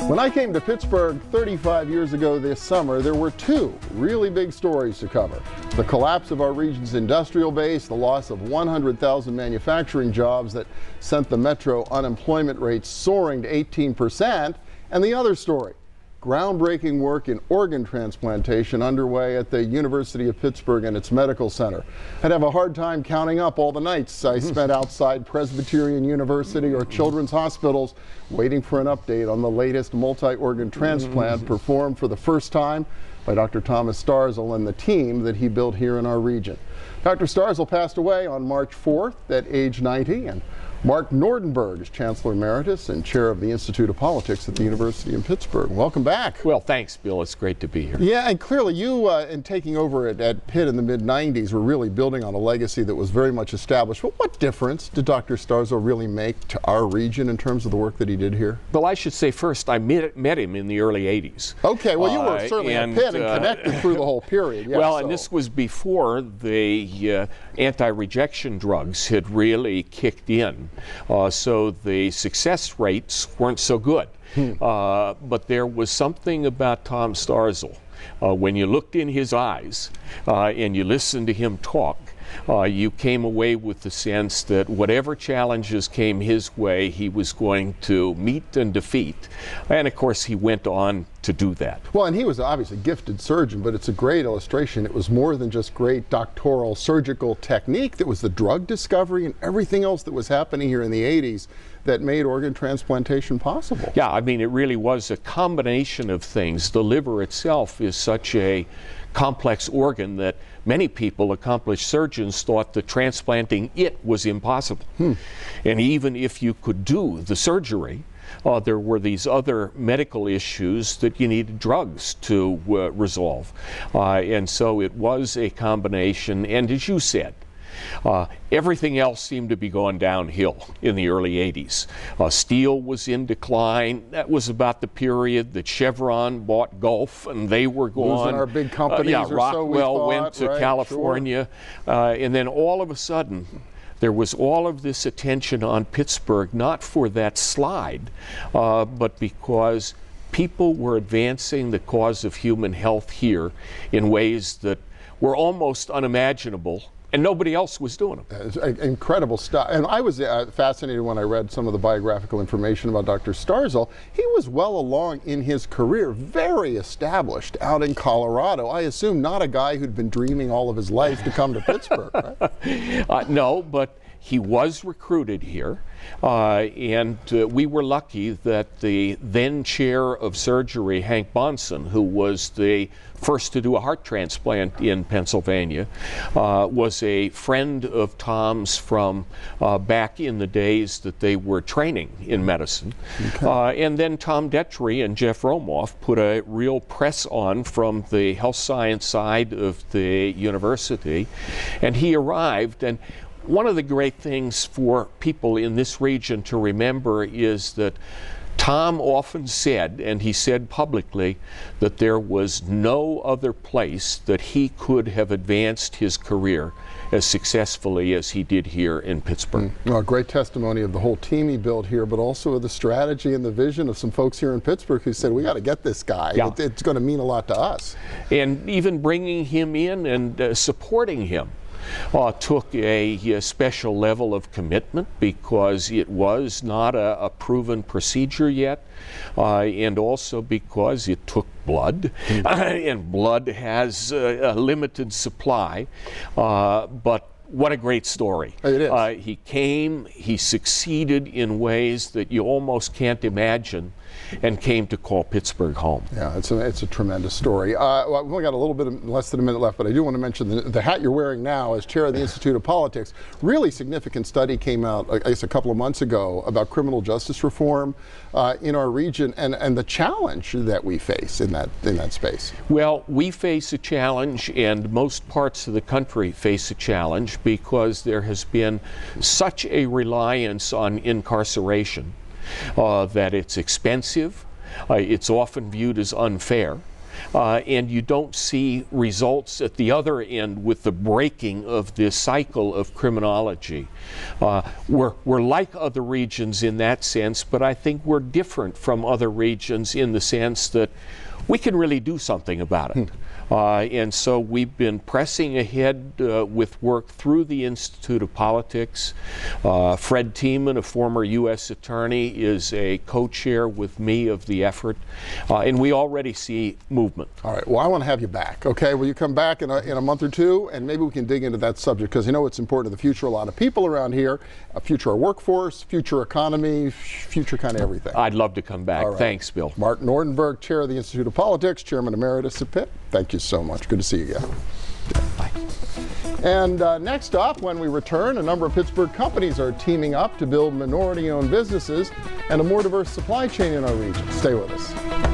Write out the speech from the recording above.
When I came to Pittsburgh 35 years ago this summer, there were two really big stories to cover. The collapse of our region's industrial base, the loss of 100,000 manufacturing jobs that sent the metro unemployment rate soaring to 18%, and the other story, groundbreaking work in organ transplantation underway at the University of Pittsburgh and its medical center. I'd have a hard time counting up all the nights I spent outside Presbyterian University or children's hospitals waiting for an update on the latest multi-organ transplant performed for the first time by Dr. Thomas Starzl and the team that he built here in our region. Dr. Starzl passed away on March 4th at age 90, and Mark Nordenberg is Chancellor Emeritus and Chair of the Institute of Politics at the University of Pittsburgh. Welcome back. Well, thanks, Bill. It's great to be here. Yeah, and clearly you, in taking over at Pitt in the mid-90s, were really building on a legacy that was very much established. But what difference did Dr. Starzl really make to our region in terms of the work that he did here? Well, I should say first, I met him in the early 80s. Okay, well, you were certainly at Pitt and connected through the whole period. Yeah, well, and this was before the anti-rejection drugs had really kicked in. So the success rates weren't so good. But there was something about Tom Starzl. When you looked in his eyes and you listened to him talk, you came away with the sense that whatever challenges came his way, he was going to meet and defeat. And of course, he went on to do that. Well, and he was obviously a gifted surgeon, but it's a great illustration. It was more than just great doctoral surgical technique. That was the drug discovery and everything else that was happening here in the 80s that made organ transplantation possible. Yeah, I mean, it really was a combination of things. The liver itself is such a complex organ that many people, accomplished surgeons, thought that transplanting it was impossible. And even if you could do the surgery, there were these other medical issues that you needed drugs to resolve. And so it was a combination, and as you said, everything else seemed to be going downhill in the early 80s. Steel was in decline. That was about the period that Chevron bought Gulf, and they were gone. Losing our big companies yeah, or Rockwell so we thought, went to right? California. Sure. And then all of a sudden, there was all of this attention on Pittsburgh, not for that slide, but because people were advancing the cause of human health here in ways that were almost unimaginable, and nobody else was doing them. It's incredible stuff. And I was fascinated when I read some of the biographical information about Dr. Starzl. He was well along in his career, very established out in Colorado. I assume not a guy who'd been dreaming all of his life to come to Pittsburgh, right? No, but he was recruited here, and we were lucky that the then chair of surgery, Hank Bonson, who was the first to do a heart transplant in Pennsylvania, was a friend of Tom's from back in the days that they were training in medicine. Okay. And then Tom Detry and Jeff Romoff put a real press on from the health science side of the university, and he arrived. And one of the great things for people in this region to remember is that Tom often said, and he said publicly, that there was no other place that he could have advanced his career as successfully as he did here in Pittsburgh. Well, great testimony of the whole team he built here, but also of the strategy and the vision of some folks here in Pittsburgh who said, we got to get this guy. Yeah. It's going to mean a lot to us. And even bringing him in and supporting him took a special level of commitment, because it was not a proven procedure yet, and also because it took blood, and blood has a limited supply, but what a great story. It is. He came, he succeeded in ways that you almost can't imagine, and came to call Pittsburgh home. Yeah, it's a tremendous story. Well, I've only got a little bit less than a minute left, but I do want to mention the hat you're wearing now as chair of the Institute of Politics. Really significant study came out, I guess, a couple of months ago about criminal justice reform in our region, and the challenge that we face in that space. Well, we face a challenge, and most parts of the country face a challenge, because there has been such a reliance on incarceration that it's expensive, it's often viewed as unfair, and you don't see results at the other end with the breaking of this cycle of criminology. We're like other regions in that sense, but I think we're different from other regions in the sense that we can really do something about it. And so we've been pressing ahead with work through the Institute of Politics. Fred Tiemann, a former U.S. attorney, is a co-chair with me of the effort, and we already see movement. All right, well, I want to have you back, okay? Will you come back in a month or two, and maybe we can dig into that subject, because you know it's important to the future of a lot of people around here, future of workforce, future economy, future kind of everything. I'd love to come back. All right. Thanks, Bill. Mark Nordenberg, chair of the Institute of Politics, chairman emeritus at Pitt. Thank you so much. Good to see you again. Bye. And next up, when we return, a number of Pittsburgh companies are teaming up to build minority-owned businesses and a more diverse supply chain in our region. Stay with us.